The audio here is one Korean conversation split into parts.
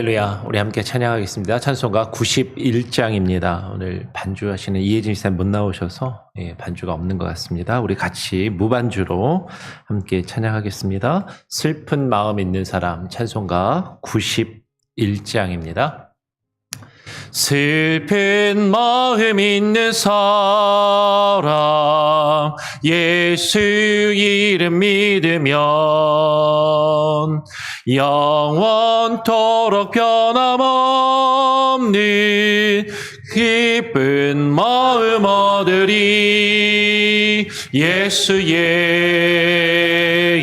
할렐루야. 우리 함께 찬양하겠습니다. 찬송가 91장입니다. 오늘 반주하시는 이혜진 집사님 못 나오셔서 반주가 없는 것 같습니다. 우리 같이 무반주로 함께 찬양하겠습니다. 슬픈 마음 있는 사람 찬송가 91장입니다. 슬픈 마음 있는 사람 예수 이름 믿으면 영원토록 변함없는 기쁜 마음 얻으리. 예수의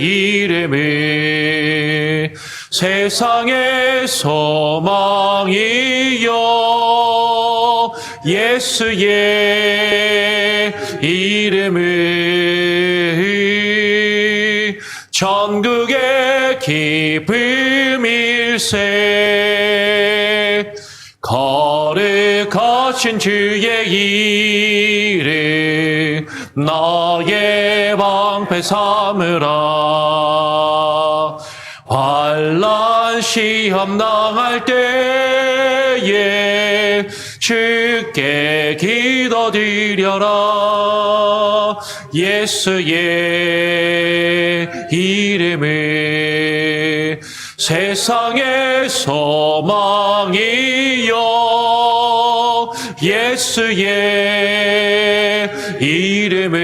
이름을 세상의 소망이요 예수의 이름을 전국의 기쁨일세. 거룩하신 주의 이름 나의 방패 삼으라. 환난 시험 당할 때에 주께 기도드려라. 예수의 이름을 세상의 소망이요 예수의 이름을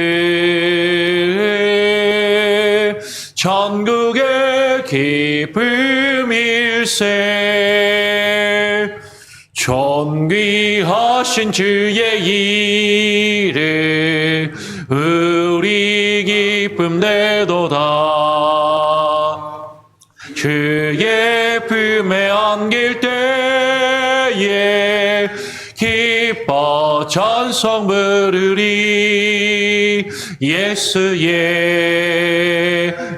전국의 기쁨일세. 존귀하신 주의 이름 우리 기쁨 되도다. 주의 품에 안길 때에 기뻐 찬송 부르리. 예수의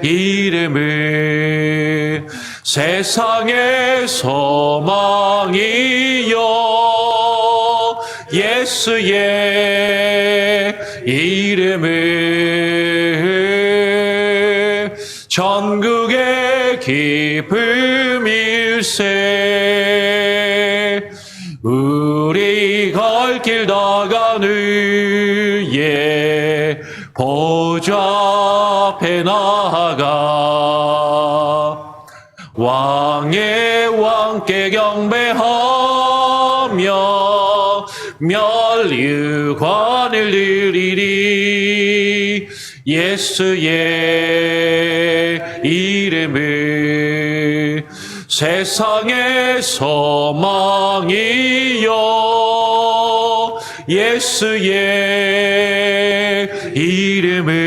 이름을 세상의 소망이요 예수의 이름을 전국의 기쁨일세. 우리 갈 길 다가는 예 보좌 앞에 나아가 왕의 왕께 경배하며 면류관을 누리리. 예수의 이름을 세상의 소망이요 예수의 이름을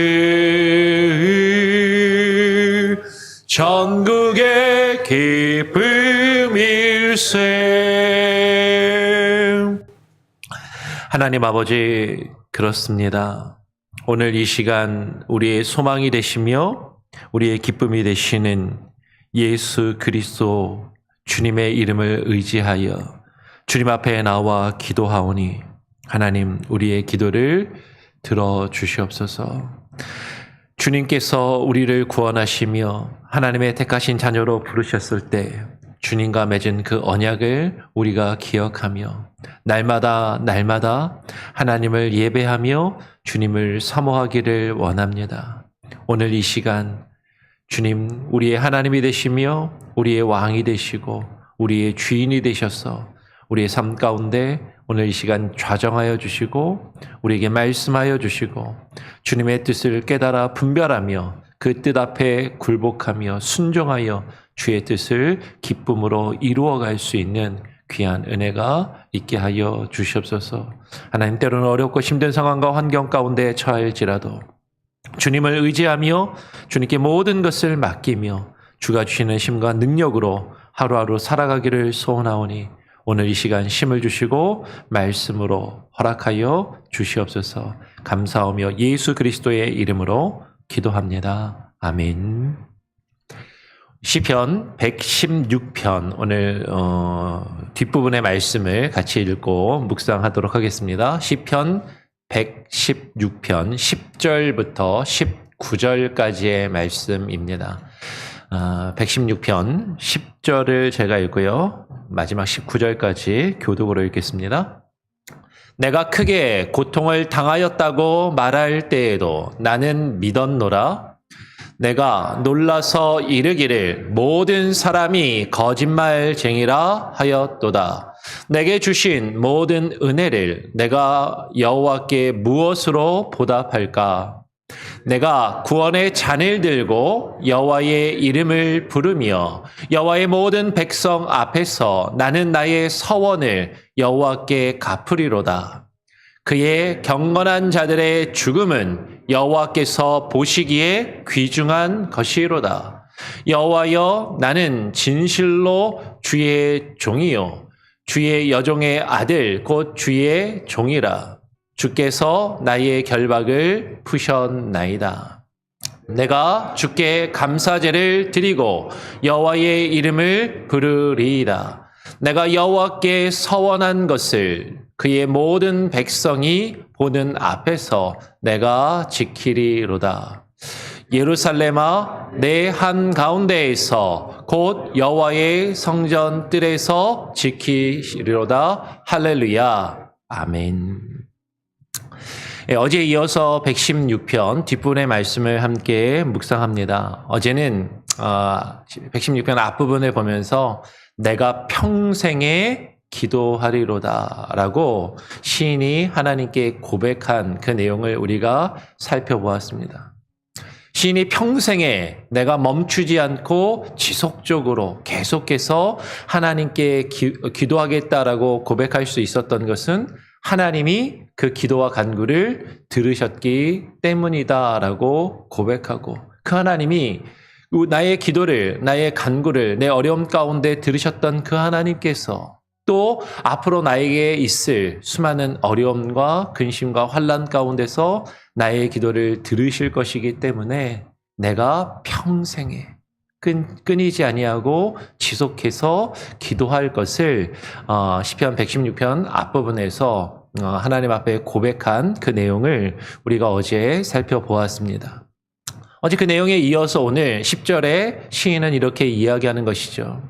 전국의 기쁨일세. 하나님 아버지, 그렇습니다. 오늘 이 시간 우리의 소망이 되시며 우리의 기쁨이 되시는 예수 그리스도 주님의 이름을 의지하여 주님 앞에 나와 기도하오니 하나님 우리의 기도를 들어주시옵소서. 주님께서 우리를 구원하시며 하나님의 택하신 자녀로 부르셨을 때 주님과 맺은 그 언약을 우리가 기억하며 날마다 하나님을 예배하며 주님을 사모하기를 원합니다. 오늘 이 시간 주님 우리의 하나님이 되시며 우리의 왕이 되시고 우리의 주인이 되셔서 우리의 삶 가운데 오늘 이 시간 좌정하여 주시고 우리에게 말씀하여 주시고 주님의 뜻을 깨달아 분별하며 그 뜻 앞에 굴복하며 순종하여 주의 뜻을 기쁨으로 이루어갈 수 있는 귀한 은혜가 있게 하여 주시옵소서. 하나님, 때로는 어렵고 힘든 상황과 환경 가운데 처할지라도 주님을 의지하며 주님께 모든 것을 맡기며 주가 주시는 힘과 능력으로 하루하루 살아가기를 소원하오니 오늘 이 시간 힘을 주시고 말씀으로 허락하여 주시옵소서. 감사하며 예수 그리스도의 이름으로 기도합니다. 아멘. 시편 116편 오늘 뒷부분의 말씀을 같이 읽고 묵상하도록 하겠습니다. 시편 116편 10절부터 19절까지의 말씀입니다. 116편 10절을 제가 읽고요. 마지막 19절까지 교독으로 읽겠습니다. 내가 크게 고통을 당하였다고 말할 때에도 나는 믿었노라. 내가 놀라서 이르기를 모든 사람이 거짓말쟁이라 하였도다. 내게 주신 모든 은혜를 내가 여호와께 무엇으로 보답할까? 내가 구원의 잔을 들고 여호와의 이름을 부르며 여호와의 모든 백성 앞에서 나는 나의 서원을 여호와께 갚으리로다. 그의 경건한 자들의 죽음은 여호와께서 보시기에 귀중한 것이로다. 여호와여, 나는 진실로 주의 종이요 주의 여종의 아들 곧 주의 종이라. 주께서 나의 결박을 푸셨나이다. 내가 주께 감사제를 드리고 여호와의 이름을 부르리이다. 내가 여호와께 서원한 것을 그의 모든 백성이 보는 앞에서 내가 지키리로다. 예루살렘아, 내 한가운데에서 곧 여호와의 성전 뜰에서 지키리로다. 할렐루야. 아멘. 어제에 이어서 116편 뒷부분의 말씀을 함께 묵상합니다. 어제는 116편 앞부분을 보면서 내가 평생에 기도하리로다 라고 시인이 하나님께 고백한 그 내용을 우리가 살펴보았습니다. 시인이 평생에 내가 멈추지 않고 지속적으로 계속해서 하나님께 기도하겠다라고 고백할 수 있었던 것은 하나님이 그 기도와 간구를 들으셨기 때문이다라고 고백하고, 그 하나님이 나의 기도를, 나의 간구를 내 어려움 가운데 들으셨던 그 하나님께서 또 앞으로 나에게 있을 수많은 어려움과 근심과 환난 가운데서 나의 기도를 들으실 것이기 때문에 내가 평생에 끊이지 아니하고 지속해서 기도할 것을 시편 116편 앞부분에서 하나님 앞에 고백한 그 내용을 우리가 어제 살펴보았습니다. 어제 그 내용에 이어서 오늘 10절에 시인은 이렇게 이야기하는 것이죠.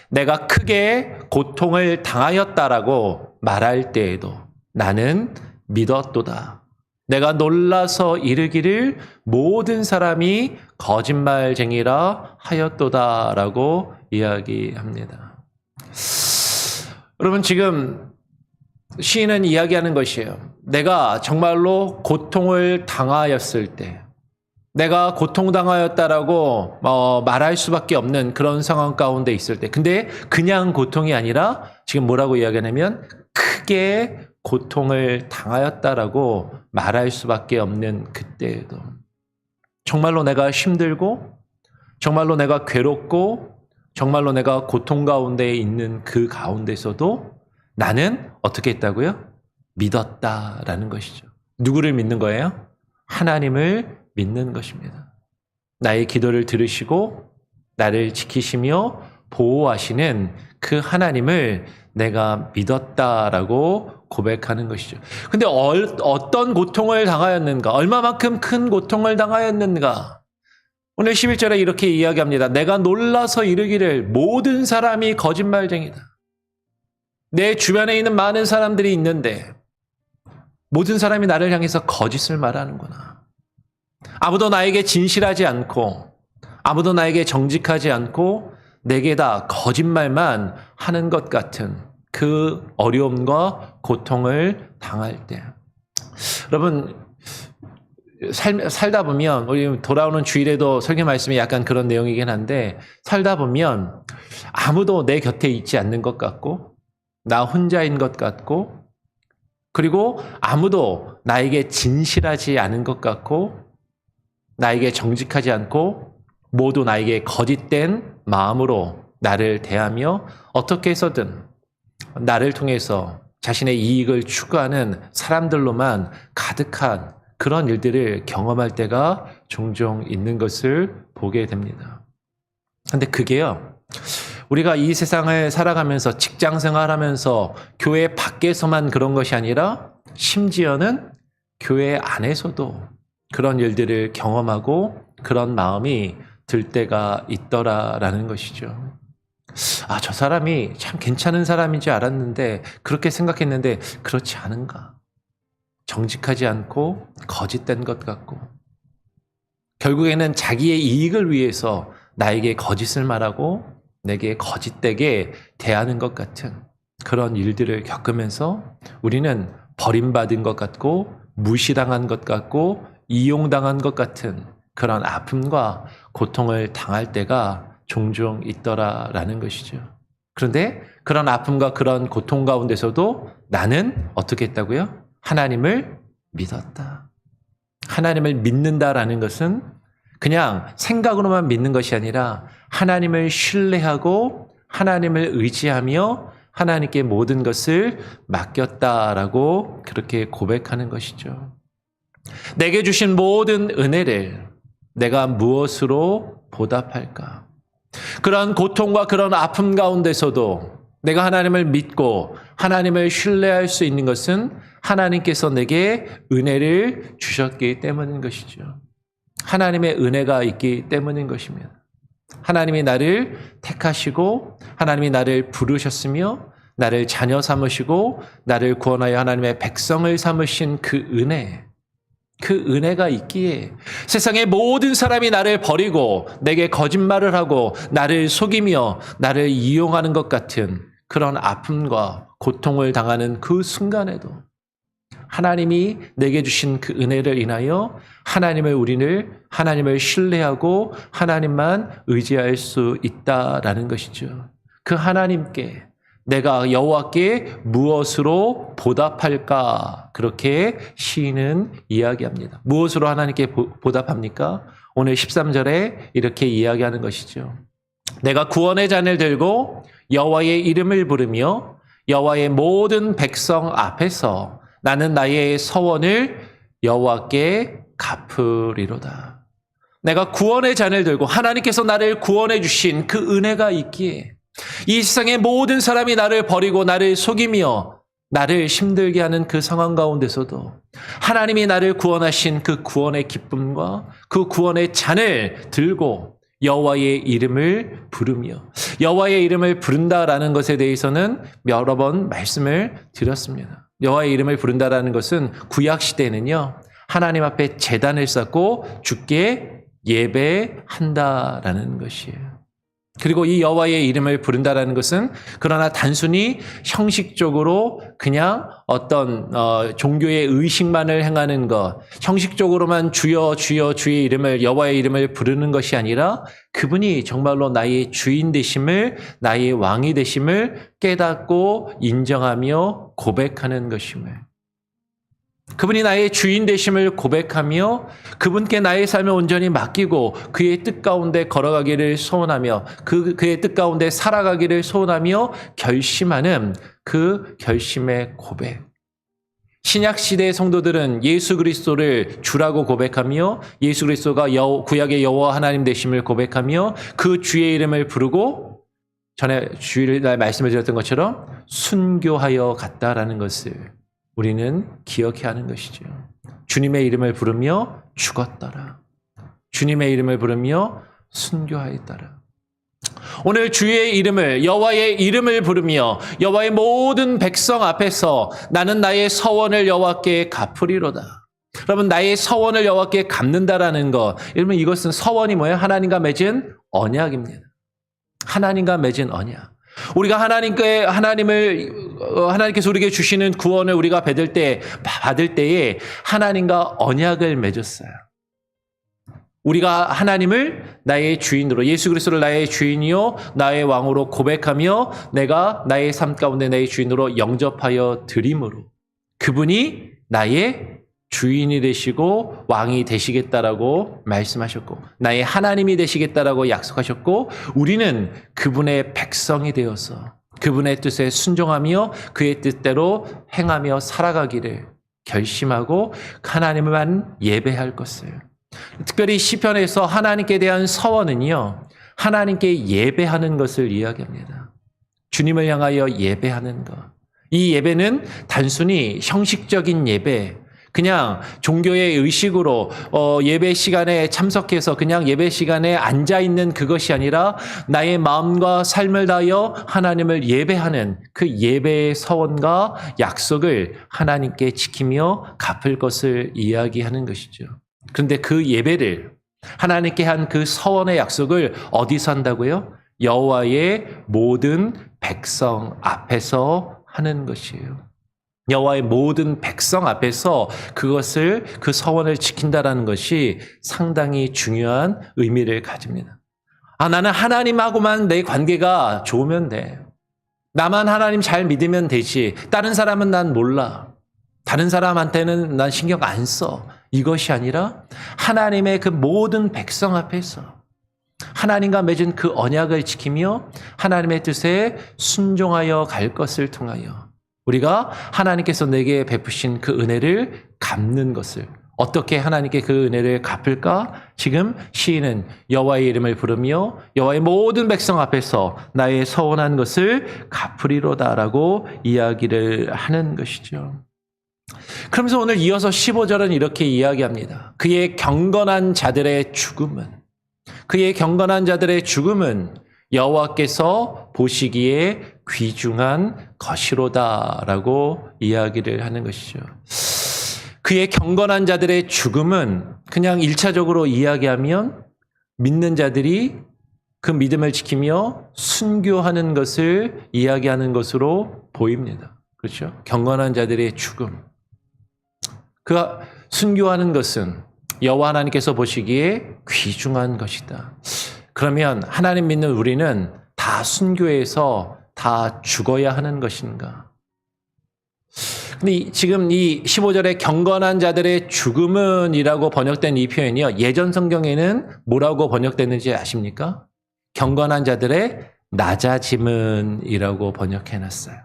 내가 크게 고통을 당하였다라고 말할 때에도 나는 믿었도다. 내가 놀라서 이르기를 모든 사람이 거짓말쟁이라 하였도다라고 이야기합니다. 여러분, 지금 시인은 이야기하는 것이에요. 내가 정말로 고통을 당하였을 때, 내가 고통당하였다라고 말할 수밖에 없는 그런 상황 가운데 있을 때, 근데 그냥 고통이 아니라 지금 뭐라고 이야기하냐면 크게 고통을 당하였다라고 말할 수밖에 없는 그때에도 정말로 내가 힘들고 정말로 내가 괴롭고 정말로 내가 고통 가운데 있는 그 가운데서도 나는 어떻게 했다고요? 믿었다라는 것이죠. 누구를 믿는 거예요? 하나님을 믿는 것입니다. 나의 기도를 들으시고 나를 지키시며 보호하시는 그 하나님을 내가 믿었다라고 고백하는 것이죠. 근데 어떤 고통을 당하였는가? 얼마만큼 큰 고통을 당하였는가? 오늘 11절에 이렇게 이야기합니다. 내가 놀라서 이르기를 모든 사람이 거짓말쟁이다. 내 주변에 있는 많은 사람들이 있는데 모든 사람이 나를 향해서 거짓을 말하는구나. 아무도 나에게 진실하지 않고 아무도 나에게 정직하지 않고 내게 다 거짓말만 하는 것 같은 그 어려움과 고통을 당할 때, 여러분 살다 보면, 우리 돌아오는 주일에도 설교 말씀이 약간 그런 내용이긴 한데, 살다 보면 아무도 내 곁에 있지 않는 것 같고 나 혼자인 것 같고, 그리고 아무도 나에게 진실하지 않은 것 같고 나에게 정직하지 않고 모두 나에게 거짓된 마음으로 나를 대하며 어떻게 해서든 나를 통해서 자신의 이익을 추구하는 사람들로만 가득한 그런 일들을 경험할 때가 종종 있는 것을 보게 됩니다. 그런데 그게요, 우리가 이 세상을 살아가면서 직장 생활하면서 교회 밖에서만 그런 것이 아니라 심지어는 교회 안에서도 그런 일들을 경험하고 그런 마음이 들 때가 있더라라는 것이죠. 저 사람이 참 괜찮은 사람인지 알았는데 그렇게 생각했는데 그렇지 않은가? 정직하지 않고 거짓된 것 같고 결국에는 자기의 이익을 위해서 나에게 거짓을 말하고 내게 거짓되게 대하는 것 같은 그런 일들을 겪으면서 우리는 버림받은 것 같고 무시당한 것 같고 이용당한 것 같은 그런 아픔과 고통을 당할 때가 종종 있더라라는 것이죠. 그런데 그런 아픔과 그런 고통 가운데서도 나는 어떻게 했다고요? 하나님을 믿었다. 하나님을 믿는다라는 것은 그냥 생각으로만 믿는 것이 아니라 하나님을 신뢰하고 하나님을 의지하며 하나님께 모든 것을 맡겼다라고 그렇게 고백하는 것이죠. 내게 주신 모든 은혜를 내가 무엇으로 보답할까? 그런 고통과 그런 아픔 가운데서도 내가 하나님을 믿고 하나님을 신뢰할 수 있는 것은 하나님께서 내게 은혜를 주셨기 때문인 것이죠. 하나님의 은혜가 있기 때문인 것입니다. 하나님이 나를 택하시고 하나님이 나를 부르셨으며 나를 자녀 삼으시고 나를 구원하여 하나님의 백성을 삼으신 그 은혜가 있기에 세상의 모든 사람이 나를 버리고 내게 거짓말을 하고 나를 속이며 나를 이용하는 것 같은 그런 아픔과 고통을 당하는 그 순간에도 하나님이 내게 주신 그 은혜를 인하여 하나님을 신뢰하고 하나님만 의지할 수 있다라는 것이죠. 그 하나님께 내가 여호와께 무엇으로 보답할까? 그렇게 시인은 이야기합니다. 무엇으로 하나님께 보답합니까? 오늘 13절에 이렇게 이야기하는 것이죠. 내가 구원의 잔을 들고 여호와의 이름을 부르며 여호와의 모든 백성 앞에서 나는 나의 서원을 여호와께 갚으리로다. 내가 구원의 잔을 들고 하나님께서 나를 구원해 주신 그 은혜가 있기에 이 세상의 모든 사람이 나를 버리고 나를 속이며 나를 힘들게 하는 그 상황 가운데서도 하나님이 나를 구원하신 그 구원의 기쁨과 그 구원의 잔을 들고 여호와의 이름을 부르며 여호와의 이름을 부른다라는 것에 대해서는 여러 번 말씀을 드렸습니다. 여호와의 이름을 부른다라는 것은 구약 시대에는요 하나님 앞에 제단을 쌓고 주께 예배한다라는 것이에요. 그리고 이 여호와의 이름을 부른다라는 것은 그러나 단순히 형식적으로 그냥 어떤 종교의 의식만을 행하는 것, 형식적으로만 주여 주여 주의 이름을 여호와의 이름을 부르는 것이 아니라 그분이 정말로 나의 주인 되심을 나의 왕이 되심을 깨닫고 인정하며 고백하는 것임을 그분이 나의 주인 되심을 고백하며 그분께 나의 삶을 온전히 맡기고 그의 뜻 가운데 걸어가기를 소원하며 그의 뜻 가운데 살아가기를 소원하며 결심하는 그 결심의 고백. 신약시대의 성도들은 예수 그리스도를 주라고 고백하며 예수 그리스도가 구약의 여호와 하나님 되심을 고백하며 그 주의 이름을 부르고 전에 주일날 말씀을 드렸던 것처럼 순교하여 갔다라는 것을 우리는 기억해야 하는 것이죠. 주님의 이름을 부르며 죽었더라. 주님의 이름을 부르며 순교하였더라. 오늘 주의 이름을 여호와의 이름을 부르며 여호와의 모든 백성 앞에서 나는 나의 서원을 여호와께 갚으리로다. 여러분 나의 서원을 여호와께 갚는다라는 것. 여러분 이것은 서원이 뭐예요? 하나님과 맺은 언약입니다. 하나님과 맺은 언약. 우리가 하나님께서 우리에게 주시는 구원을 우리가 받을 때에 하나님과 언약을 맺었어요. 우리가 하나님을 나의 주인으로 예수 그리스도를 나의 주인이요 나의 왕으로 고백하며 내가 나의 삶 가운데 나의 주인으로 영접하여 드림으로 그분이 나의 주인이 되시고 왕이 되시겠다라고 말씀하셨고 나의 하나님이 되시겠다라고 약속하셨고 우리는 그분의 백성이 되어서 그분의 뜻에 순종하며 그의 뜻대로 행하며 살아가기를 결심하고 하나님만 예배할 것을 특별히 시편에서 하나님께 대한 서원은요 하나님께 예배하는 것을 이야기합니다. 주님을 향하여 예배하는 것. 이 예배는 단순히 형식적인 예배 그냥 종교의 의식으로 예배 시간에 참석해서 그냥 예배 시간에 앉아 있는 그것이 아니라 나의 마음과 삶을 다하여 하나님을 예배하는 그 예배의 서원과 약속을 하나님께 지키며 갚을 것을 이야기하는 것이죠. 그런데 그 예배를 하나님께 한 그 서원의 약속을 어디서 한다고요? 여호와의 모든 백성 앞에서 하는 것이에요. 여호와의 모든 백성 앞에서 그것을 그 서원을 지킨다라는 것이 상당히 중요한 의미를 가집니다. 나는 하나님하고만 내 관계가 좋으면 돼. 나만 하나님 잘 믿으면 되지. 다른 사람은 난 몰라. 다른 사람한테는 난 신경 안 써. 이것이 아니라 하나님의 그 모든 백성 앞에서 하나님과 맺은 그 언약을 지키며 하나님의 뜻에 순종하여 갈 것을 통하여 우리가 하나님께서 내게 베푸신 그 은혜를 갚는 것을, 어떻게 하나님께 그 은혜를 갚을까? 지금 시인은 여호와의 이름을 부르며 여호와의 모든 백성 앞에서 나의 서원한 것을 갚으리로다라고 이야기를 하는 것이죠. 그러면서 오늘 이어서 15절은 이렇게 이야기합니다. 그의 경건한 자들의 죽음은 여호와께서 보시기에 귀중한 것이로다라고 이야기를 하는 것이죠. 그의 경건한 자들의 죽음은 그냥 1차적으로 이야기하면 믿는 자들이 그 믿음을 지키며 순교하는 것을 이야기하는 것으로 보입니다. 그렇죠? 경건한 자들의 죽음. 그가 순교하는 것은 여호와 하나님께서 보시기에 귀중한 것이다. 그러면 하나님 믿는 우리는 다 순교해서 다 죽어야 하는 것인가? 근데 지금 이 15절에 경건한 자들의 죽음은 이라고 번역된 이 표현이요. 예전 성경에는 뭐라고 번역됐는지 아십니까? 경건한 자들의 낮아짐은 이라고 번역해놨어요.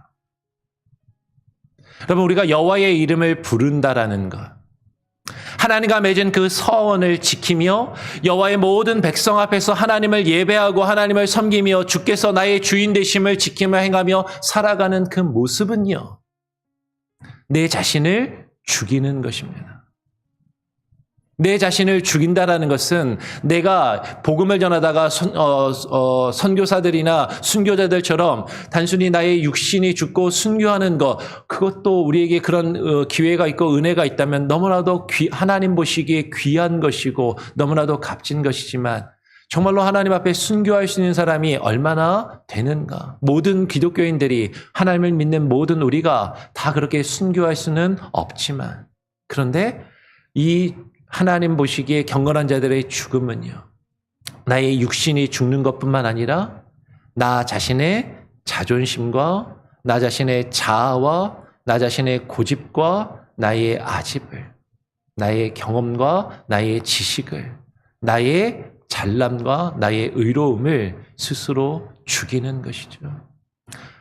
여러분, 우리가 여호와의 이름을 부른다라는 것, 하나님과 맺은 그 서원을 지키며 여호와의 모든 백성 앞에서 하나님을 예배하고 하나님을 섬기며 주께서 나의 주인 되심을 지키며 행하며 살아가는 그 모습은요, 내 자신을 죽이는 것입니다. 내 자신을 죽인다라는 것은 내가 복음을 전하다가 선교사들이나 순교자들처럼 단순히 나의 육신이 죽고 순교하는 것, 그것도 우리에게 그런 기회가 있고 은혜가 있다면 너무나도 하나님 보시기에 귀한 것이고 너무나도 값진 것이지만 정말로 하나님 앞에 순교할 수 있는 사람이 얼마나 되는가? 모든 기독교인들이, 하나님을 믿는 모든 우리가 다 그렇게 순교할 수는 없지만, 그런데 이 하나님 보시기에 경건한 자들의 죽음은요, 나의 육신이 죽는 것뿐만 아니라 나 자신의 자존심과 나 자신의 자아와 나 자신의 고집과 나의 아집을, 나의 경험과 나의 지식을, 나의 잘남과 나의 의로움을 스스로 죽이는 것이죠.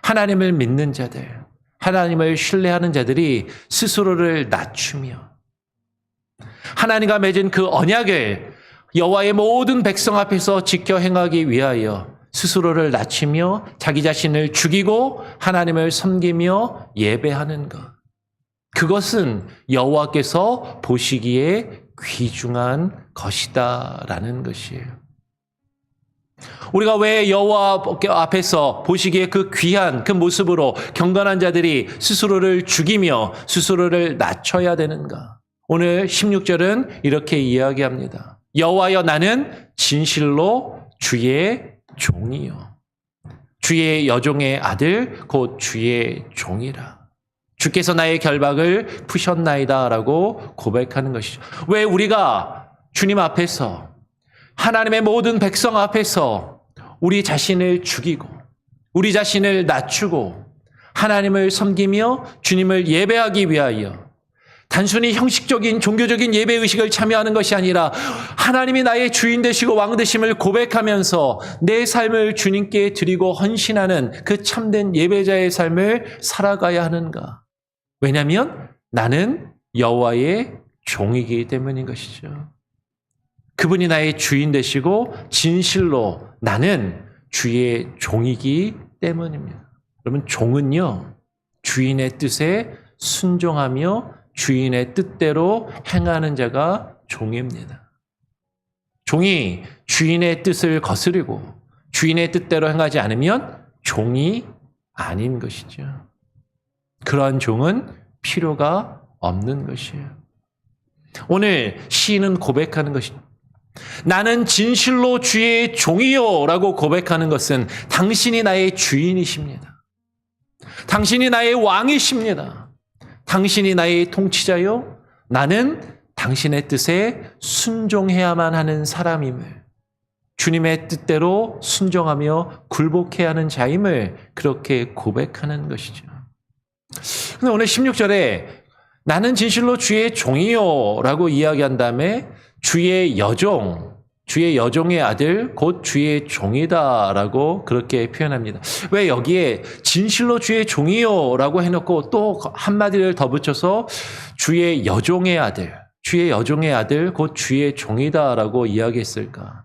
하나님을 믿는 자들, 하나님을 신뢰하는 자들이 스스로를 낮추며 하나님과 맺은 그 언약을 여호와의 모든 백성 앞에서 지켜 행하기 위하여 스스로를 낮추며 자기 자신을 죽이고 하나님을 섬기며 예배하는 것, 그것은 여호와께서 보시기에 귀중한 것이다라는 것이에요. 우리가 왜 여호와 앞에서 보시기에 그 귀한 그 모습으로 경건한 자들이 스스로를 죽이며 스스로를 낮춰야 되는가? 오늘 16절은 이렇게 이야기합니다. 여호와여, 나는 진실로 주의 종이요, 주의 여종의 아들 곧 주의 종이라. 주께서 나의 결박을 푸셨나이다라고 고백하는 것이죠. 왜 우리가 주님 앞에서, 하나님의 모든 백성 앞에서 우리 자신을 죽이고 우리 자신을 낮추고 하나님을 섬기며 주님을 예배하기 위하여 단순히 형식적인 종교적인 예배의식을 참여하는 것이 아니라 하나님이 나의 주인 되시고 왕 되심을 고백하면서 내 삶을 주님께 드리고 헌신하는 그 참된 예배자의 삶을 살아가야 하는가? 왜냐하면 나는 여호와의 종이기 때문인 것이죠. 그분이 나의 주인 되시고 진실로 나는 주의 종이기 때문입니다. 여러분, 종은요, 주인의 뜻에 순종하며 주인의 뜻대로 행하는 자가 종입니다. 종이 주인의 뜻을 거스르고 주인의 뜻대로 행하지 않으면 종이 아닌 것이죠. 그러한 종은 필요가 없는 것이에요. 오늘 시인은 고백하는 것입니다. 나는 진실로 주의 종이요 라고 고백하는 것은 당신이 나의 주인이십니다. 당신이 나의 왕이십니다. 당신이 나의 통치자요. 나는 당신의 뜻에 순종해야만 하는 사람임을, 주님의 뜻대로 순종하며 굴복해야 하는 자임을 그렇게 고백하는 것이죠. 근데 오늘 16절에 나는 진실로 주의 종이요 라고 이야기한 다음에 주의 여종의 아들 곧 주의 종이다 라고 그렇게 표현합니다. 왜 여기에 진실로 주의 종이요 라고 해놓고 또 한마디를 더 붙여서 주의 여종의 아들 곧 주의 종이다 라고 이야기했을까?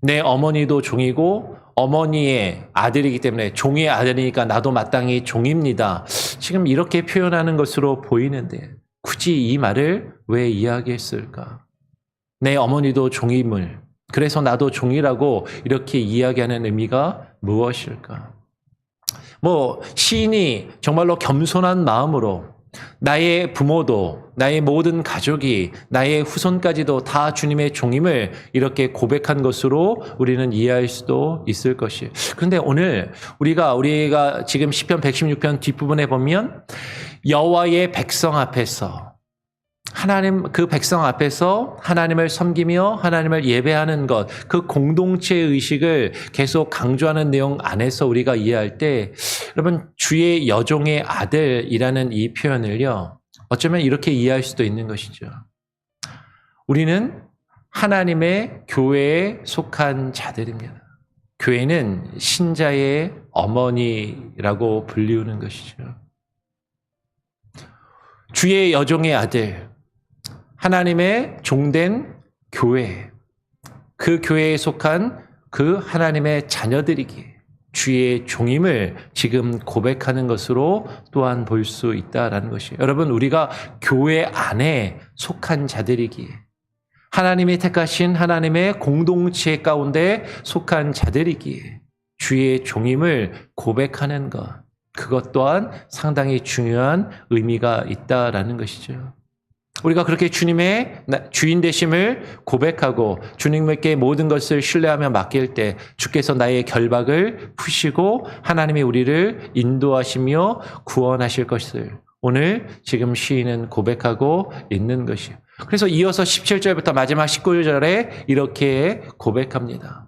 내 어머니도 종이고 어머니의 아들이기 때문에 종의 아들이니까 나도 마땅히 종입니다. 지금 이렇게 표현하는 것으로 보이는데 굳이 이 말을 왜 이야기했을까? 내 어머니도 종임을, 그래서 나도 종이라고 이렇게 이야기하는 의미가 무엇일까? 시인이 정말로 겸손한 마음으로 나의 부모도, 나의 모든 가족이, 나의 후손까지도 다 주님의 종임을 이렇게 고백한 것으로 우리는 이해할 수도 있을 것이에요. 그런데 오늘 우리가 지금 시편 116편 뒷부분에 보면 여호와의 백성 앞에서 그 백성 앞에서 하나님을 섬기며 하나님을 예배하는 것, 그 공동체의 의식을 계속 강조하는 내용 안에서 우리가 이해할 때 여러분 주의 여종의 아들이라는 이 표현을요, 어쩌면 이렇게 이해할 수도 있는 것이죠. 우리는 하나님의 교회에 속한 자들입니다. 교회는 신자의 어머니라고 불리우는 것이죠. 주의 여종의 아들, 하나님의 종된 교회, 그 교회에 속한 그 하나님의 자녀들이기에 주의 종임을 지금 고백하는 것으로 또한 볼 수 있다라는 것이에요. 여러분, 우리가 교회 안에 속한 자들이기에, 하나님이 택하신 하나님의 공동체 가운데 속한 자들이기에 주의 종임을 고백하는 것, 그것 또한 상당히 중요한 의미가 있다라는 것이죠. 우리가 그렇게 주님의 주인 되심을 고백하고 주님께 모든 것을 신뢰하며 맡길 때 주께서 나의 결박을 푸시고 하나님이 우리를 인도하시며 구원하실 것을 오늘 지금 시인은 고백하고 있는 것이에요. 그래서 이어서 17절부터 마지막 19절에 이렇게 고백합니다.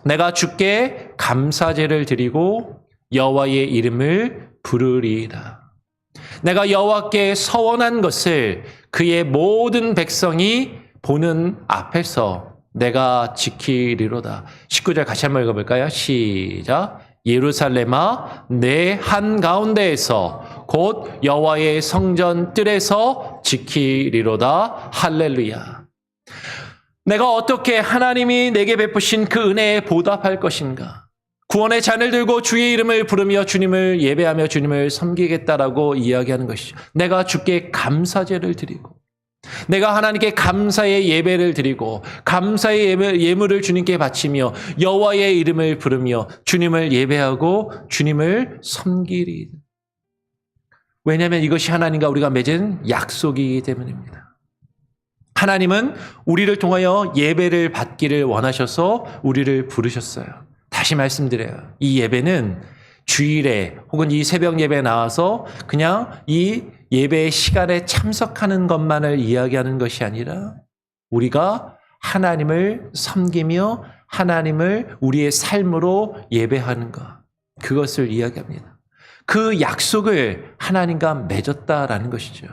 내가 주께 감사제를 드리고 여호와의 이름을 부르리이다. 내가 여호와께 서원한 것을 그의 모든 백성이 보는 앞에서 내가 지키리로다. 19절 같이 한번 읽어볼까요? 시작. 예루살렘아 내 한가운데에서 곧 여호와의 성전 뜰에서 지키리로다. 할렐루야. 내가 어떻게 하나님이 내게 베푸신 그 은혜에 보답할 것인가? 구원의 잔을 들고 주의 이름을 부르며 주님을 예배하며 주님을 섬기겠다라고 이야기하는 것이죠. 내가 주께 감사제를 드리고, 내가 하나님께 감사의 예배를 드리고 감사의 예물을 주님께 바치며 여호와의 이름을 부르며 주님을 예배하고 주님을 섬기리. 왜냐하면 이것이 하나님과 우리가 맺은 약속이기 때문입니다. 하나님은 우리를 통하여 예배를 받기를 원하셔서 우리를 부르셨어요. 다시 말씀드려요. 이 예배는 주일에 혹은 이 새벽 예배에 나와서 그냥 이 예배의 시간에 참석하는 것만을 이야기하는 것이 아니라 우리가 하나님을 섬기며 하나님을 우리의 삶으로 예배하는 것, 그것을 이야기합니다. 그 약속을 하나님과 맺었다라는 것이죠.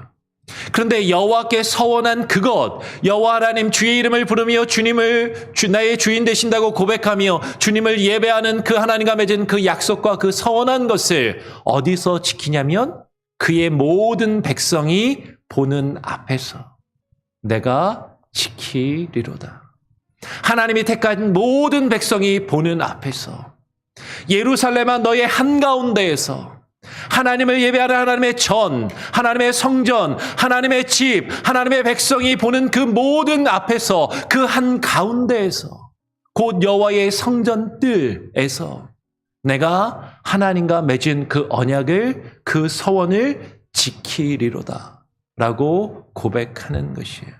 그런데 여호와께 서원한 그것, 여호와 하나님 주의 이름을 부르며 주님을 나의 주인 되신다고 고백하며 주님을 예배하는 그 하나님과 맺은 그 약속과 그 서원한 것을 어디서 지키냐면 그의 모든 백성이 보는 앞에서 내가 지키리로다. 하나님이 택한 모든 백성이 보는 앞에서 예루살렘아 너의 한가운데에서 하나님을 예배하는 하나님의 전, 하나님의 성전, 하나님의 집, 하나님의 백성이 보는 그 모든 앞에서, 그 한가운데에서, 곧 여호와의 성전뜰에서 내가 하나님과 맺은 그 언약을, 그 서원을 지키리로다 라고 고백하는 것이에요.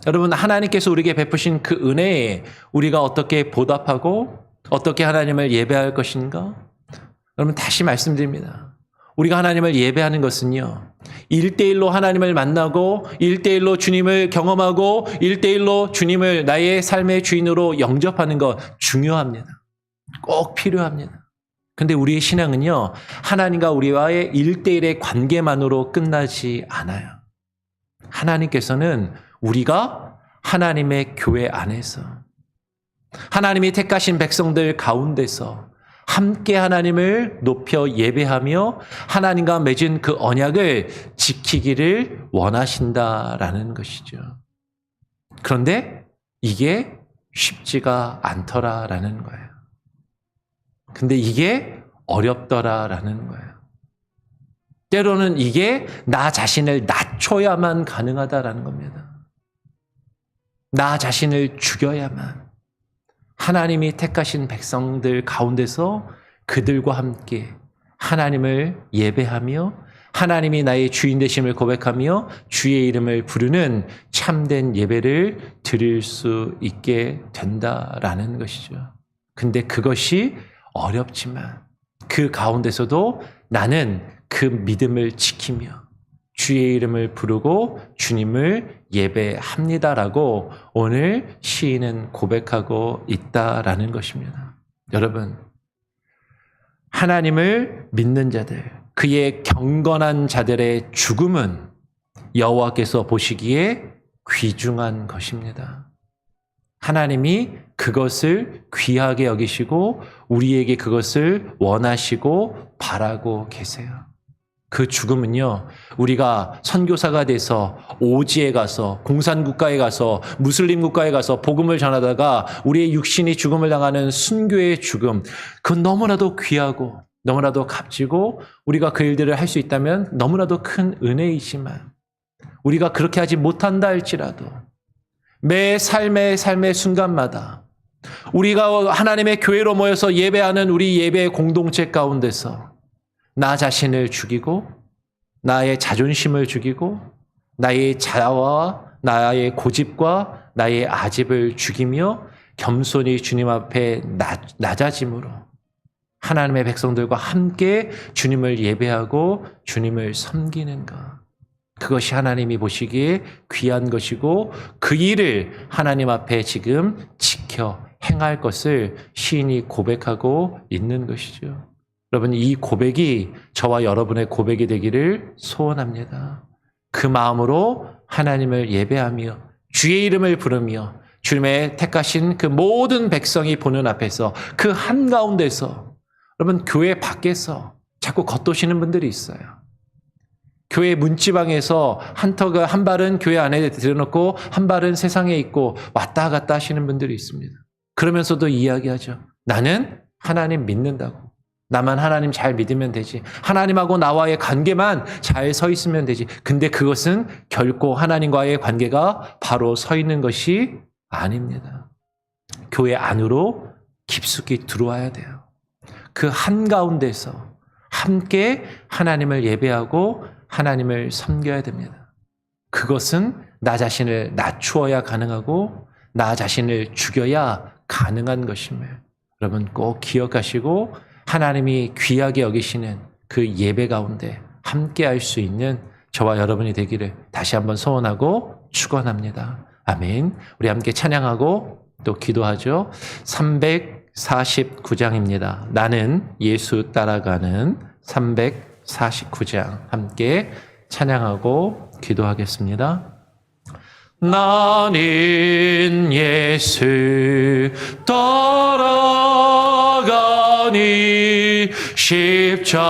여러분, 하나님께서 우리에게 베푸신 그 은혜에 우리가 어떻게 보답하고 어떻게 하나님을 예배할 것인가? 여러분, 다시 말씀드립니다. 우리가 하나님을 예배하는 것은요, 1대1로 하나님을 만나고 1대1로 주님을 경험하고 1대1로 주님을 나의 삶의 주인으로 영접하는 것 중요합니다. 꼭 필요합니다. 근데 우리의 신앙은요, 하나님과 우리와의 1대1의 관계만으로 끝나지 않아요. 하나님께서는 우리가 하나님의 교회 안에서, 하나님이 택하신 백성들 가운데서 함께 하나님을 높여 예배하며 하나님과 맺은 그 언약을 지키기를 원하신다라는 것이죠. 그런데 이게 쉽지가 않더라라는 거예요. 근데 이게 어렵더라라는 거예요. 때로는 이게 나 자신을 낮춰야만 가능하다라는 겁니다. 나 자신을 죽여야만 하나님이 택하신 백성들 가운데서 그들과 함께 하나님을 예배하며 하나님이 나의 주인 되심을 고백하며 주의 이름을 부르는 참된 예배를 드릴 수 있게 된다라는 것이죠. 근데 그것이 어렵지만 그 가운데서도 나는 그 믿음을 지키며 주의 이름을 부르고 주님을 예배합니다라고 오늘 시인은 고백하고 있다라는 것입니다. 여러분, 하나님을 믿는 자들, 그의 경건한 자들의 죽음은 여호와께서 보시기에 귀중한 것입니다. 하나님이 그것을 귀하게 여기시고 우리에게 그것을 원하시고 바라고 계세요. 그 죽음은요, 우리가 선교사가 돼서 오지에 가서, 공산국가에 가서, 무슬림 국가에 가서 복음을 전하다가 우리의 육신이 죽음을 당하는 순교의 죽음, 그건 너무나도 귀하고 너무나도 값지고 우리가 그 일들을 할 수 있다면 너무나도 큰 은혜이지만 우리가 그렇게 하지 못한다 할지라도 매 삶의 순간마다 우리가 하나님의 교회로 모여서 예배하는 우리 예배 공동체 가운데서 나 자신을 죽이고 나의 자존심을 죽이고 나의 자아와 나의 고집과 나의 아집을 죽이며 겸손히 주님 앞에 낮아짐으로 하나님의 백성들과 함께 주님을 예배하고 주님을 섬기는 것, 그것이 하나님이 보시기에 귀한 것이고 그 일을 하나님 앞에 지금 지켜 행할 것을 시인이 고백하고 있는 것이죠. 여러분, 이 고백이 저와 여러분의 고백이 되기를 소원합니다. 그 마음으로 하나님을 예배하며 주의 이름을 부르며 주님의 택하신 그 모든 백성이 보는 앞에서 그 한가운데서, 여러분, 교회 밖에서 자꾸 겉도시는 분들이 있어요. 교회 문지방에서 한 발은 교회 안에 들여놓고 한 발은 세상에 있고 왔다 갔다 하시는 분들이 있습니다. 그러면서도 이야기하죠. 나는 하나님 믿는다고. 나만 하나님 잘 믿으면 되지. 하나님하고 나와의 관계만 잘 서 있으면 되지. 근데 그것은 결코 하나님과의 관계가 바로 서 있는 것이 아닙니다. 교회 안으로 깊숙이 들어와야 돼요. 그 한가운데서 함께 하나님을 예배하고 하나님을 섬겨야 됩니다. 그것은 나 자신을 낮추어야 가능하고 나 자신을 죽여야 가능한 것임을 여러분 꼭 기억하시고 하나님이 귀하게 여기시는 그 예배 가운데 함께 할 수 있는 저와 여러분이 되기를 다시 한번 소원하고 축원합니다. 아멘. 우리 함께 찬양하고 또 기도하죠. 349장입니다. 나는 예수 따라가는 349장 함께 찬양하고 기도하겠습니다. 나는 예수 따라가니 십자가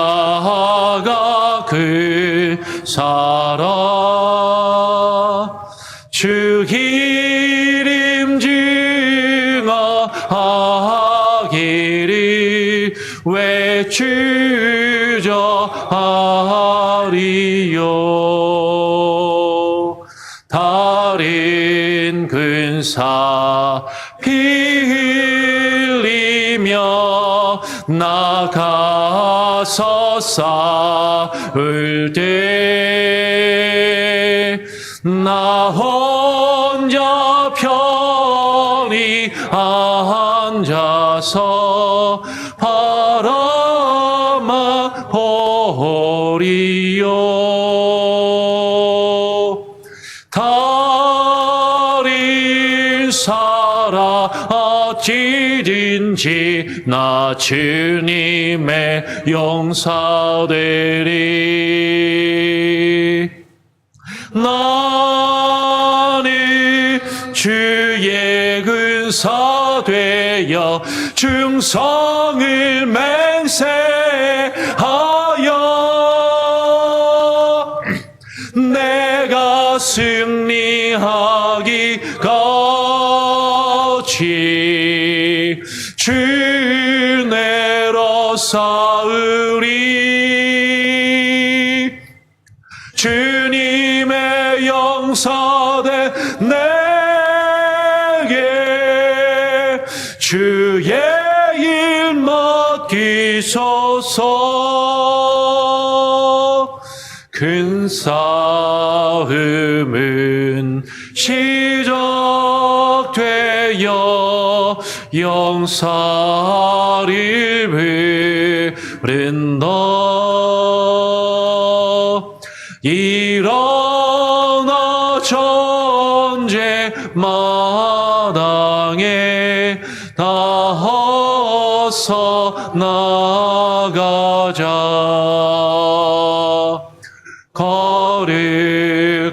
그 사랑 주 이름 증언하기를 외치자 달인 근사 피 흘리며 나가서 싸울 때 나 혼자 편히 앉아서 바라만 보리요. 달인 사라지든지 나 주님의 용사되리. 나는 주의 근사 되어 충성을 맹세하여 내가 승리하기까지 주내로 싸우리. 주님의 용사대 내게 주의 일 맡기소서. 큰 싸움은 시작되어 용사를 부른다. 일어나 전쟁 마당에 나서서 나가자.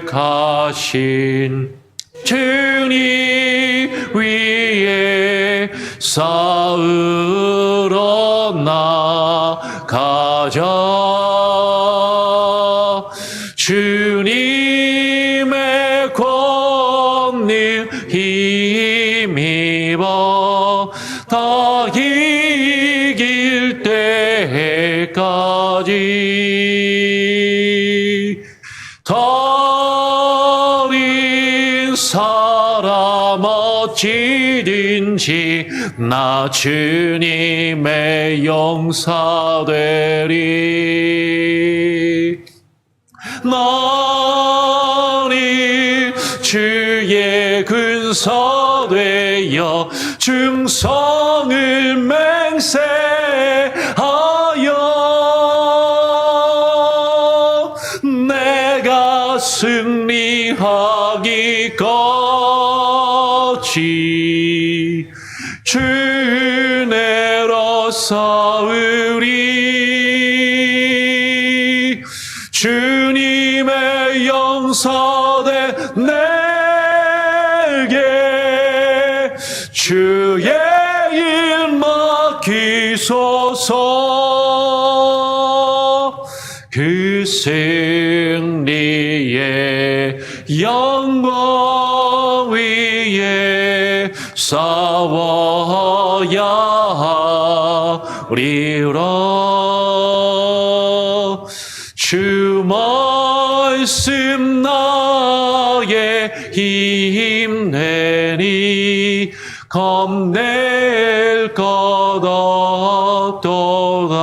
거룩하신 주님 위에 싸우러 나가자. 주님의 권능 힘입어 다 이길 때까지. 달인 사람 어찌든지 나 주님의 용사 되리. 나니 주의 근사 되어 충성을 맹세하여 내가 승리하기까지 주내로 싸우리. 주님의 용사대 내게 주의 일 맡기소서. 그 승리의 영광 위에 싸워야 하리라. 주 말씀 나의 힘내니 겁낼 것 없도다.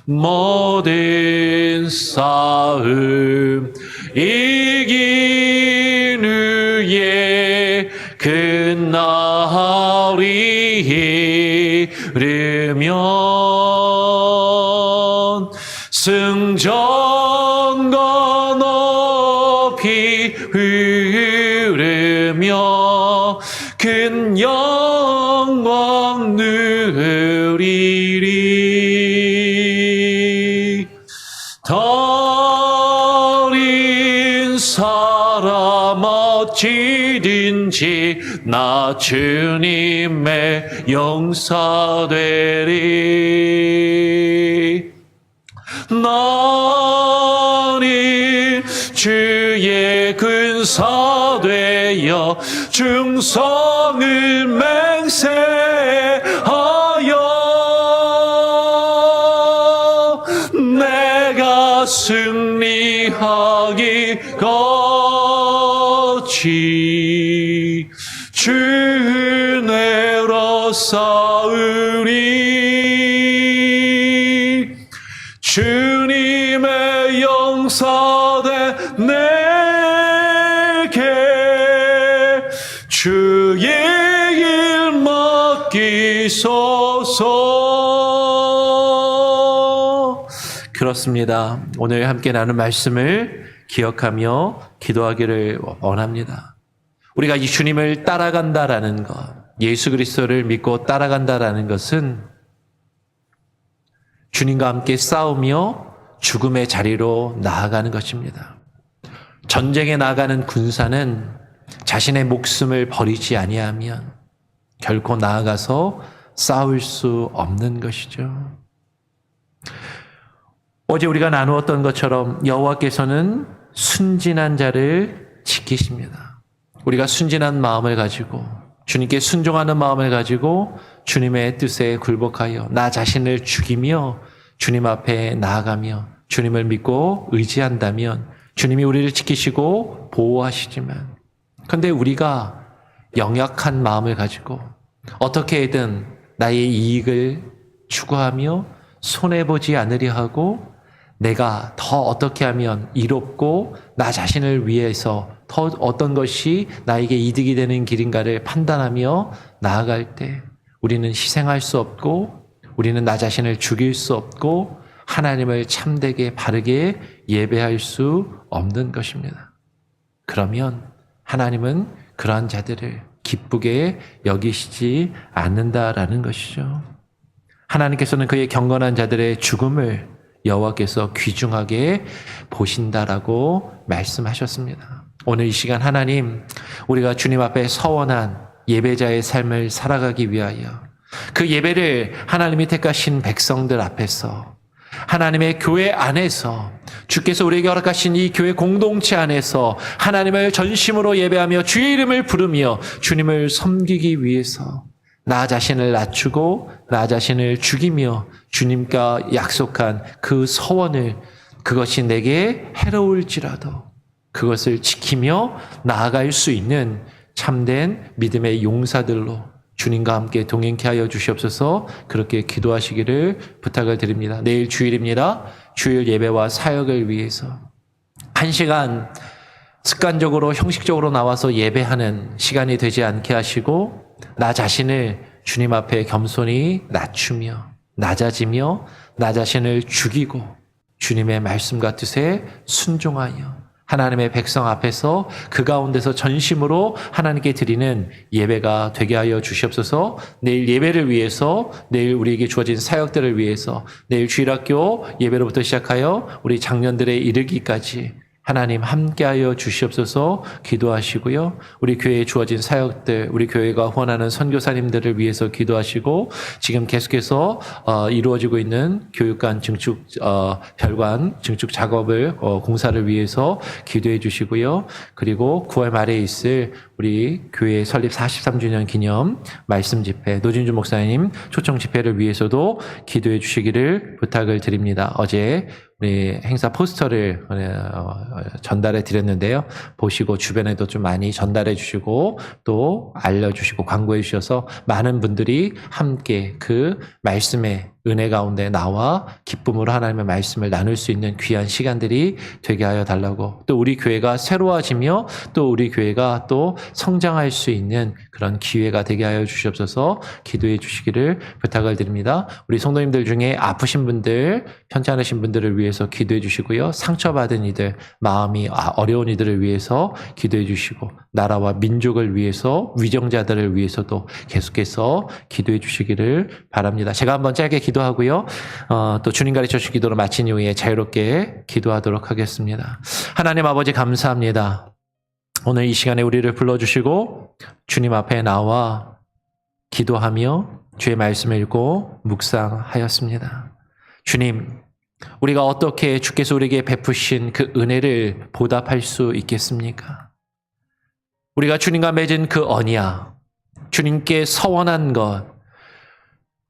모든 싸움 이긴 후에 그 날이 이르면 승전과 높이 흐르며 큰 영광 누리리. 달인 사람 어찌든지 나 주님의 용사 되리. 나니 주의 근사 되어 충성을 맹세하여 우리가 승리하기 같이 주 은혜로 싸우리 주님의 용서대 내게 주의 일 맡기소서. 그렇습니다. 오늘 함께 나눈 말씀을 기억하며 기도하기를 원합니다. 우리가 이 주님을 따라간다라는 것, 예수 그리스도를 믿고 따라간다라는 것은 주님과 함께 싸우며 죽음의 자리로 나아가는 것입니다. 전쟁에 나아가는 군사는 자신의 목숨을 버리지 아니하면 결코 나아가서 싸울 수 없는 것이죠. 어제 우리가 나누었던 것처럼 여호와께서는 순진한 자를 지키십니다. 우리가 순진한 마음을 가지고 주님께 순종하는 마음을 가지고 주님의 뜻에 굴복하여 나 자신을 죽이며 주님 앞에 나아가며 주님을 믿고 의지한다면 주님이 우리를 지키시고 보호하시지만, 그런데 우리가 영약한 마음을 가지고 어떻게든 나의 이익을 추구하며 손해보지 않으려 하고 내가 더 어떻게 하면 이롭고 나 자신을 위해서 더 어떤 것이 나에게 이득이 되는 길인가를 판단하며 나아갈 때 우리는 희생할 수 없고 우리는 나 자신을 죽일 수 없고 하나님을 참되게 바르게 예배할 수 없는 것입니다. 그러면 하나님은 그러한 자들을 기쁘게 여기시지 않는다라는 것이죠. 하나님께서는 그의 경건한 자들의 죽음을 여호와께서 귀중하게 보신다라고 말씀하셨습니다. 오늘 이 시간 하나님, 우리가 주님 앞에 서원한 예배자의 삶을 살아가기 위하여 그 예배를 하나님이 택하신 백성들 앞에서 하나님의 교회 안에서 주께서 우리에게 허락하신 이 교회 공동체 안에서 하나님을 전심으로 예배하며 주의 이름을 부르며 주님을 섬기기 위해서 나 자신을 낮추고 나 자신을 죽이며 주님과 약속한 그 서원을, 그것이 내게 해로울지라도 그것을 지키며 나아갈 수 있는 참된 믿음의 용사들로 주님과 함께 동행케 하여 주시옵소서. 그렇게 기도하시기를 부탁을 드립니다. 내일 주일입니다. 주일 예배와 사역을 위해서 1시간 습관적으로 형식적으로 나와서 예배하는 시간이 되지 않게 하시고 나 자신을 주님 앞에 겸손히 낮추며 낮아지며 나 자신을 죽이고 주님의 말씀과 뜻에 순종하여 하나님의 백성 앞에서 그 가운데서 전심으로 하나님께 드리는 예배가 되게 하여 주시옵소서. 내일 예배를 위해서, 내일 우리에게 주어진 사역들을 위해서, 내일 주일학교 예배로부터 시작하여 우리 장년들에 이르기까지 하나님 함께하여 주시옵소서 기도하시고요. 우리 교회에 주어진 사역들, 우리 교회가 후원하는 선교사님들을 위해서 기도하시고 지금 계속해서 이루어지고 있는 교육관 증축 별관 증축 작업을 공사를 위해서 기도해 주시고요. 그리고 9월 말에 있을 우리 교회 설립 43주년 기념 말씀 집회, 노진주 목사님 초청 집회를 위해서도 기도해 주시기를 부탁을 드립니다. 어제 우리 행사 포스터를 전달해 드렸는데요. 보시고 주변에도 좀 많이 전달해 주시고 또 알려주시고 광고해 주셔서 많은 분들이 함께 그 말씀의 은혜 가운데 나와 기쁨으로 하나님의 말씀을 나눌 수 있는 귀한 시간들이 되게 하여 달라고, 또 우리 교회가 새로워지며 또 우리 교회가 또 성장할 수 있는 그런 기회가 되게 하여 주시옵소서 기도해 주시기를 부탁을 드립니다. 우리 성도님들 중에 아프신 분들, 편찮으신 분들을 위해서 기도해 주시고요. 상처받은 이들, 마음이 어려운 이들을 위해서 기도해 주시고 나라와 민족을 위해서, 위정자들을 위해서도 계속해서 기도해 주시기를 바랍니다. 제가 한번 짧게 기도하고요. 또 주님 가르쳐 주신 기도를 마친 이후에 자유롭게 기도하도록 하겠습니다. 하나님 아버지 감사합니다. 오늘 이 시간에 우리를 불러주시고 주님 앞에 나와 기도하며 주의 말씀을 읽고 묵상하였습니다. 주님, 우리가 어떻게 주께서 우리에게 베푸신 그 은혜를 보답할 수 있겠습니까? 우리가 주님과 맺은 그 언약, 주님께 서원한 것,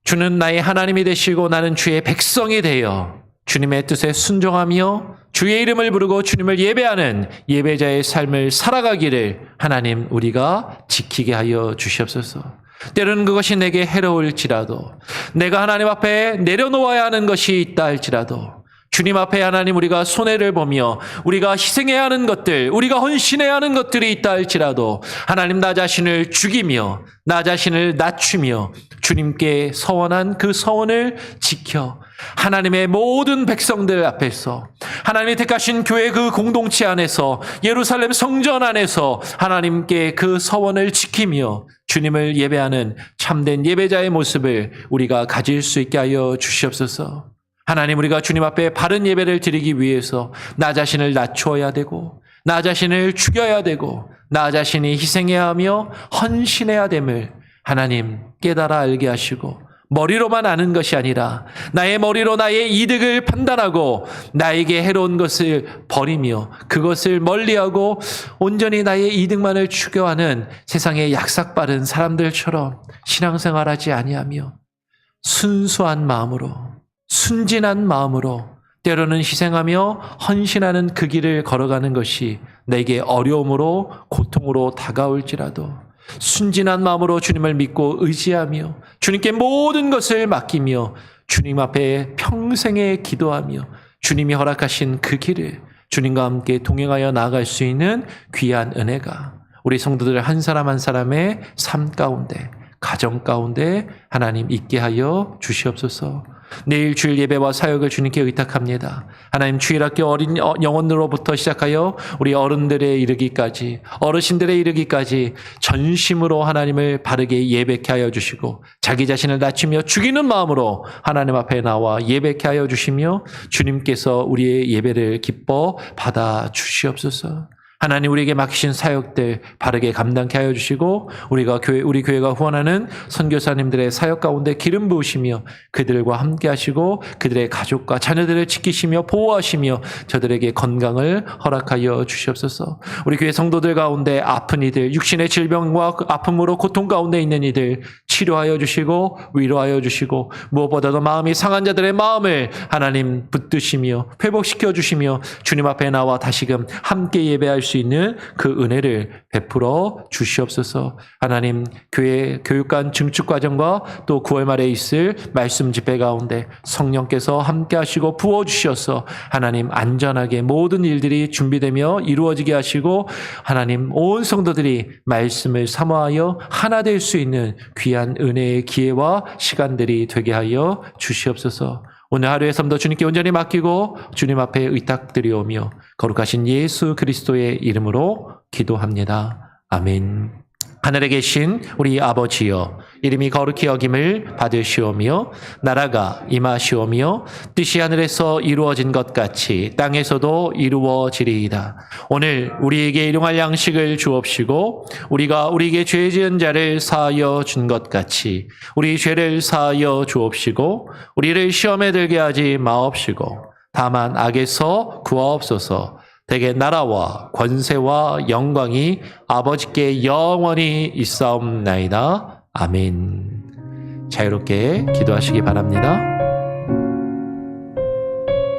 주는 나의 하나님이 되시고 나는 주의 백성이 되어 주님의 뜻에 순종하며 주의 이름을 부르고 주님을 예배하는 예배자의 삶을 살아가기를 하나님 우리가 지키게 하여 주시옵소서. 때로는 그것이 내게 해로울지라도, 내가 하나님 앞에 내려놓아야 하는 것이 있다 할지라도, 주님 앞에 하나님 우리가 손해를 보며 우리가 희생해야 하는 것들, 우리가 헌신해야 하는 것들이 있다 할지라도 하나님 나 자신을 죽이며 나 자신을 낮추며 주님께 서원한 그 서원을 지켜 하나님의 모든 백성들 앞에서, 하나님이 택하신 교회 그 공동체 안에서, 예루살렘 성전 안에서 하나님께 그 서원을 지키며 주님을 예배하는 참된 예배자의 모습을 우리가 가질 수 있게 하여 주시옵소서. 하나님, 우리가 주님 앞에 바른 예배를 드리기 위해서 나 자신을 낮추어야 되고, 나 자신을 죽여야 되고, 나 자신이 희생해야 하며 헌신해야 됨을 하나님 깨달아 알게 하시고, 머리로만 아는 것이 아니라 나의 머리로 나의 이득을 판단하고 나에게 해로운 것을 버리며 그것을 멀리하고 온전히 나의 이득만을 추구하는 세상의 약삭빠른 사람들처럼 신앙생활하지 아니하며 순수한 마음으로, 순진한 마음으로 때로는 희생하며 헌신하는 그 길을 걸어가는 것이 내게 어려움으로 고통으로 다가올지라도 순진한 마음으로 주님을 믿고 의지하며 주님께 모든 것을 맡기며 주님 앞에 평생에 기도하며 주님이 허락하신 그 길을 주님과 함께 동행하여 나아갈 수 있는 귀한 은혜가 우리 성도들 한 사람 한 사람의 삶 가운데, 가정 가운데 하나님 있게 하여 주시옵소서. 내일 주일 예배와 사역을 주님께 의탁합니다. 하나님, 주일학교 어린 영혼으로부터 시작하여 우리 어른들에 이르기까지, 어르신들에 이르기까지 전심으로 하나님을 바르게 예배케 하여 주시고 자기 자신을 낮추며 죽이는 마음으로 하나님 앞에 나와 예배케 하여 주시며 주님께서 우리의 예배를 기뻐 받아 주시옵소서. 하나님, 우리에게 맡기신 사역들 바르게 감당케 하여 주시고 우리 교회가 후원하는 선교사님들의 사역 가운데 기름 부으시며 그들과 함께 하시고 그들의 가족과 자녀들을 지키시며 보호하시며 저들에게 건강을 허락하여 주시옵소서. 우리 교회 성도들 가운데 아픈 이들, 육신의 질병과 아픔으로 고통 가운데 있는 이들 치료하여 주시고 위로하여 주시고 무엇보다도 마음이 상한 자들의 마음을 하나님 붙드시며 회복시켜 주시며 주님 앞에 나와 다시금 함께 예배할 수 있는 그 은혜를 베풀어 주시옵소서. 하나님, 교회 교육관 증축과정과 또 9월 말에 있을 말씀 집회 가운데 성령께서 함께 하시고 부어주셔서 하나님 안전하게 모든 일들이 준비되며 이루어지게 하시고 하나님 온 성도들이 말씀을 사모하여 하나 될 수 있는 귀한 은혜의 기회와 시간들이 되게 하여 주시옵소서. 오늘 하루의 삶도 주님께 온전히 맡기고 주님 앞에 의탁드리오며 거룩하신 예수 그리스도의 이름으로 기도합니다. 아멘. 하늘에 계신 우리 아버지여, 이름이 거룩히 여김을 받으시오며 나라가 임하시오며 뜻이 하늘에서 이루어진 것 같이 땅에서도 이루어지리이다. 오늘 우리에게 일용할 양식을 주옵시고 우리가 우리에게 죄 지은 자를 사하여 준 것 같이 우리 죄를 사하여 주옵시고 우리를 시험에 들게 하지 마옵시고 다만 악에서 구하옵소서. 대개 나라와 권세와 영광이 아버지께 영원히 있사옵나이다. 아멘. 자유롭게 기도하시기 바랍니다.